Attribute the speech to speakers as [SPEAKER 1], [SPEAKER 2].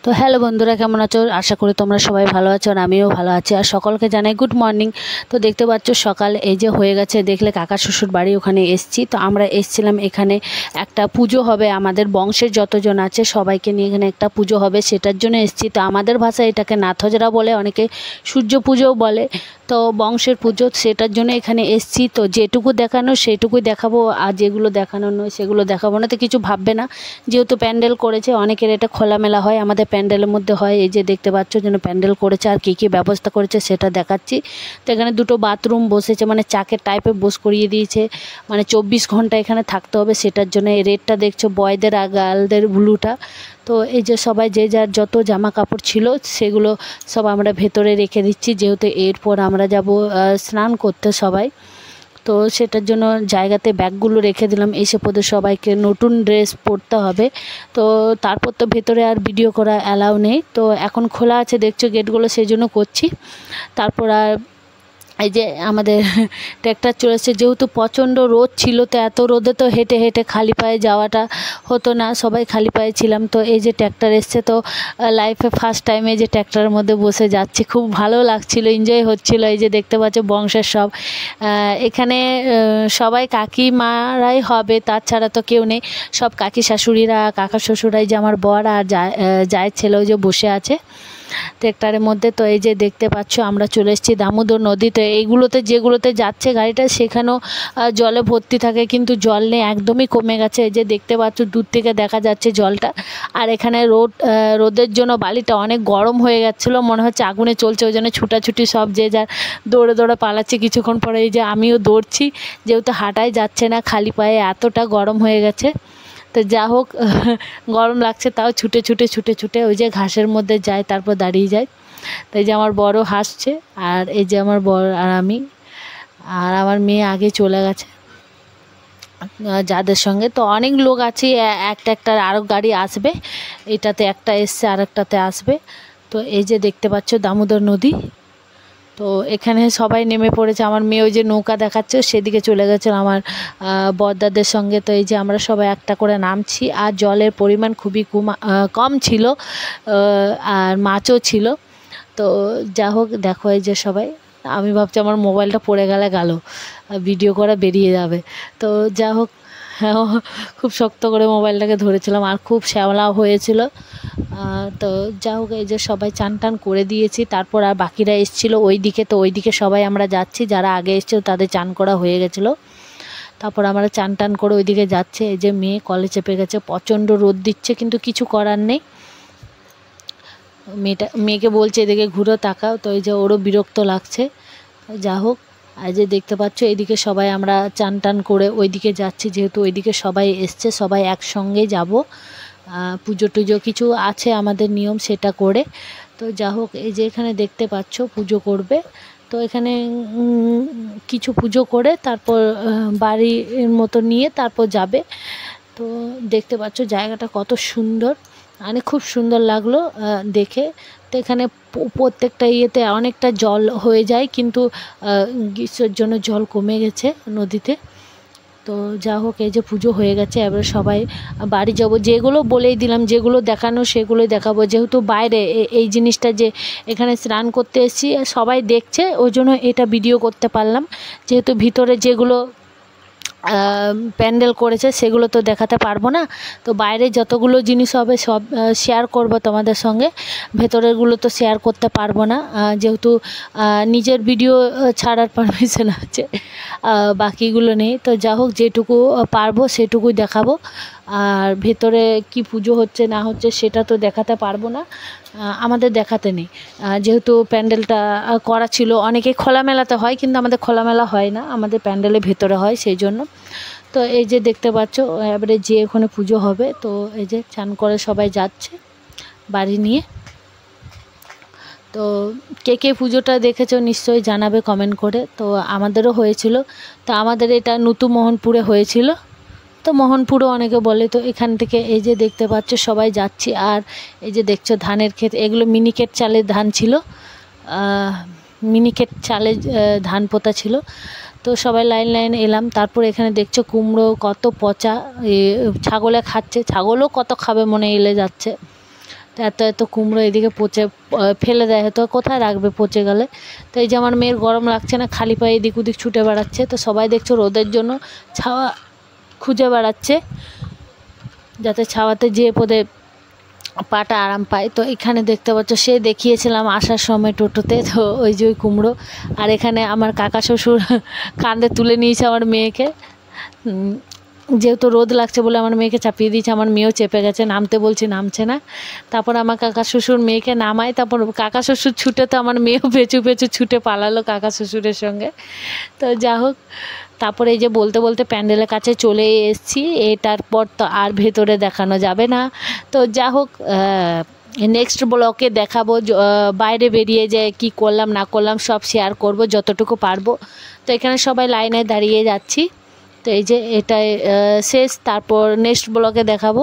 [SPEAKER 1] তো হ্যালো বন্ধুরা, কেমন আছো? আশা করি তোমরা সবাই ভালো আছো আর আমিও ভালো আছি। আর সকলকে জানাই গুড মর্নিং। তো দেখতে পাচ্ছ সকাল এই যে হয়ে গেছে, দেখলে কাকা শ্বশুর বাড়ি ওখানে এসছি। তো আমরা এসছিলাম, এখানে একটা পুজো হবে, আমাদের বংশের যতজন আছে সবাইকে নিয়ে এখানে একটা পুজো হবে, সেটার জন্য এসছি। তো আমাদের ভাষায় এটাকে নাথজরা বলে, অনেকে সূর্য পুজোও বলে। তো বংশের পুজো, সেটার জন্য এখানে এসছি। তো যেটুকু দেখানো সেটুকুই দেখাবো, আর যেগুলো দেখানো নয় সেগুলো দেখাবো না। তো কিছু ভাববে না, যেহেতু প্যান্ডেল করেছে, অনেকের এটা খোলামেলা হয়, আমাদের প্যান্ডেলের মধ্যে হয়। এই যে দেখতে পাচ্ছ যেন প্যান্ডেল করেছে আর কী কী ব্যবস্থা করেছে সেটা দেখাচ্ছি। তো এখানে দুটো বাথরুম বসেছে, মানে চাকের টাইপে বস করিয়ে দিয়েছে, মানে 24 ঘন্টা এখানে থাকতে হবে, সেটার জন্য এই রেডটা দেখছো, বয়দের আর গার্লদের ব্লুটা। তো এই যে সবাই যে যার যত জামা কাপড় ছিল সেগুলো সব আমরা ভেতরে রেখে দিচ্ছি, যেহেতু এরপর আমরা যাব স্নান করতে সবাই। তো সেটার জন্য জায়গাতে ব্যাগগুলো রেখে দিলাম, এসে পড়ে সবাইকে নতুন ড্রেস পরতে হবে। তো তারপর তো ভেতরে আর ভিডিও করা অ্যালাউ নেই, তো এখন খোলা আছে দেখছো গেটগুলো, সেই জন্য করছি। তারপর আর এই যে আমাদের ট্র্যাক্টর চলেছে, যেহেতু প্রচণ্ড রোদ ছিল, তো এত রোদে তো হেঁটে হেঁটে খালি পায়ে যাওয়াটা হতো না, সবাই খালি পায়ে ছিলাম। তো এই যে ট্র্যাক্টর এসছে, তো লাইফে ফার্স্ট টাইমে যে ট্র্যাক্টরের মধ্যে বসে যাচ্ছি, খুব ভালো লাগছিল, এনজয় হচ্ছিল। এই যে দেখতে পাচ্ছ বংশের সব এখানে সবাই কাকিমারাই হবে, তাছাড়া তো কেউ নেই, সব কাকি শাশুড়িরা, কাকা শ্বশুরাই, যে আমার বর আর জায়ের ছেলে ওই যে বসে আছে ট্রেক্টরের মধ্যে। তো এই যে দেখতে পাচ্ছ আমরা চলে এসেছি দামোদর নদী। তো এইগুলোতে যেগুলোতে যাচ্ছে গাড়িটা সেখানেও জলে ভর্তি থাকে, কিন্তু জল নেই, একদমই কমে গেছে। এই যে দেখতে পাচ্ছ দূর থেকে দেখা যাচ্ছে জলটা। আর এখানে রোদের জন্য বালিটা অনেক গরম হয়ে গেছিলো, মনে হচ্ছে আগুনে চলছে, ওই জন্য ছুটাছুটি সব যে যার দৌড়ে দৌড়ে পালাচ্ছে। কিছুক্ষণ পরে এই যে আমিও দৌড়ছি, যেহেতু হাঁটাই যাচ্ছে না খালি পায়ে, এতটা গরম হয়ে গেছে। তো যা হোক, গরম লাগছে তাও ছুটে ছুটে ছুটে ছুটে ওই যে ঘাসের মধ্যে যায়, তারপর দাঁড়িয়ে যায়। তো এই যে আমার বড় হাসছে, আর এই যে আমার বর আর আমি, আর আমার মেয়ে আগে চলে গেছে যাদের সঙ্গে। তো অনেক লোক আছে, একটা একটা আরও গাড়ি আসবে, এটাতে একটা এসছে আর একটাতে আসবে। তো এই যে দেখতে পাচ্ছ দামোদর নদী। তো এখানে সবাই নেমে পড়েছে, আমার মেয়ে ওই যে নৌকা দেখাচ্ছে সেদিকে চলে গেছে আমার বড়দাদের সঙ্গে। তো এই যে আমরা সবাই একটা করে নামছি, আর জলের পরিমাণ খুবই কম ছিল, আর মাছও ছিল। তো যা হোক, দেখো এই যে সবাই, আমি ভাবছি আমার মোবাইলটা পড়ে গেলে ভিডিও করা বেরিয়ে যাবে। তো যা হোক, হ্যাঁ, খুব শক্ত করে মোবাইলটাকে ধরেছিলাম, আর খুব শ্যাওলাও হয়েছিল। তো যা হোক, এই যে সবাই চান টান করে দিয়েছি, তারপর আর বাকিরা এসেছিলো ওই দিকে, তো ওই দিকে সবাই আমরা যাচ্ছি, যারা আগে এসেছিল তাদের চান করা হয়ে গেছিলো। তারপর আমরা চান টান করে ওই দিকে যাচ্ছে। এই যে মেয়ে কলে চেপে গেছে, প্রচণ্ড রোদ দিচ্ছে, কিন্তু কিছু করার নেই। মেয়েকে বলছে এদিকে ঘুরো, তাকাও, তো এই যে ওরও বিরক্ত লাগছে। যা হোক, আর যে দেখতে পাচ্ছ এইদিকে সবাই আমরা চান টান করে ওইদিকে যাচ্ছি, যেহেতু ওইদিকে সবাই এসছে, সবাই একসঙ্গে যাব। পুজো টুজো কিছু আছে আমাদের নিয়ম, সেটা করে। তো যা হোক, এই যে এখানে দেখতে পাচ্ছ পুজো করবে। তো এখানে কিছু পুজো করে তারপর বাড়ির মতো নিয়ে তারপর যাবে। তো দেখতে পাচ্ছ জায়গাটা কত সুন্দর, মানে খুব সুন্দর লাগলো দেখে। তো এখানে প্রত্যেকটা ইয়েতে অনেকটা জল হয়ে যায়, কিন্তু গ্রীষ্মের জন্য জল কমে গেছে নদীতে। তো যা হোক, এই যে পুজো হয়ে গেছে, এবার সবাই বাড়ি যাব। যেগুলো বলেই দিলাম, যেগুলো দেখানো সেগুলোই দেখাবো, যেহেতু বাইরে এই জিনিসটা যে এখানে স্নান করতে এসেছি সবাই দেখছে, ওই জন্য এটা ভিডিও করতে পারলাম। যেহেতু ভিতরে যেগুলো প্যান্ডেল করেছে সেগুলো তো দেখাতে পারবো না, তো বাইরে যতগুলো জিনিস হবে সব শেয়ার করব তোমাদের সঙ্গে, ভেতরেরগুলো তো শেয়ার করতে পারবো না, যেহেতু নিজের ভিডিও ছাড়ার পারমিশন আছে, বাকিগুলো নেই। তো যা হোক, যেটুকু পারবো সেটুকুই দেখাবো। আর ভেতরে কি পুজো হচ্ছে না হচ্ছে সেটা তো দেখাতে পারবো না, আমাদের দেখাতে নেই, যেহেতু প্যান্ডেলটা করা ছিল। অনেকে খোলামেলাতে হয়, কিন্তু আমাদের খোলামেলা হয় না, আমাদের প্যান্ডেলের ভেতরে হয়, সেই জন্য। তো এই যে দেখতে পাচ্ছ, এবারে যে ওখানে পুজো হবে, তো এই যে চান করে সবাই যাচ্ছে বাড়ি নিয়ে। তো কে কে পুজোটা দেখেছো নিশ্চয়ই জানাবে কমেন্ট করে। তো আমাদেরও হয়েছিল, তো আমাদের এটা নতুন মোহনপুরে হয়েছিল, তো মোহনপুরও অনেকে বলে। তো এখান থেকে এই যে দেখতে পাচ্ছ সবাই যাচ্ছি, আর এই যে দেখছো ধানের ক্ষেত, এগুলো মিনিকেট চালের ধান ছিল, মিনিকেট চালে ধান পোতা ছিল। তো সবাই লাইন লাইন এলাম। তারপর এখানে দেখছো কুমড়ো কত পচা, ছাগলে খাচ্ছে, ছাগলও কত খাবে মনে এলে যাচ্ছে। তো এত এত কুমড়ো এদিকে পচে ফেলে দেয়, হয়তো কোথায় রাখবে পচে গেলে। তো এই যে আমার মেয়ের গরম লাগছে না, খালি পায়ে এদিক ওদিক ছুটে বেড়াচ্ছে। তো সবাই দেখছো রোদের জন্য ছাওয়া খুঁজে বেড়াচ্ছে, যাতে ছাওয়াতে যেয়ে পদে পাটা আরাম পায়। তো এখানে দেখতে পাচ্ছ সে দেখিয়েছিলাম আসার সময় টোটোতে, তো ওই যে ওই কুমড়ো। আর এখানে আমার কাকা শ্বশুর কাঁধে তুলে নিয়েছে আমার মেয়েকে, যেহেতু রোদ লাগছে বলে আমার মেয়েকে চাপিয়ে দিয়েছে। আমার মেয়েও চেপে গেছে, নামতে বলছি নামছে না। তারপর আমার কাকা শ্বশুর মেয়েকে নামায়, তারপর কাকা শ্বশুর ছুটে, তো আমার মেয়েও পেছু পেছু ছুটে পালালো কাকা শ্বশুরের সঙ্গে। তো যা হোক, তারপরে এই যে বলতে বলতে প্যান্ডেলের কাছে চলে এসেছি। এটার পর তো আর ভেতরে দেখানো যাবে না। তো যা হোক, নেক্সট ব্লকে দেখাবো, বাইরে বেরিয়ে যায় কি করলাম না করলাম সব শেয়ার করব যতটুকু পারবো। তো এখানে সবাই লাইনে দাঁড়িয়ে যাচ্ছি। তো এই যে এটাই শেষ, তারপর নেক্সট ব্লকে দেখাবো।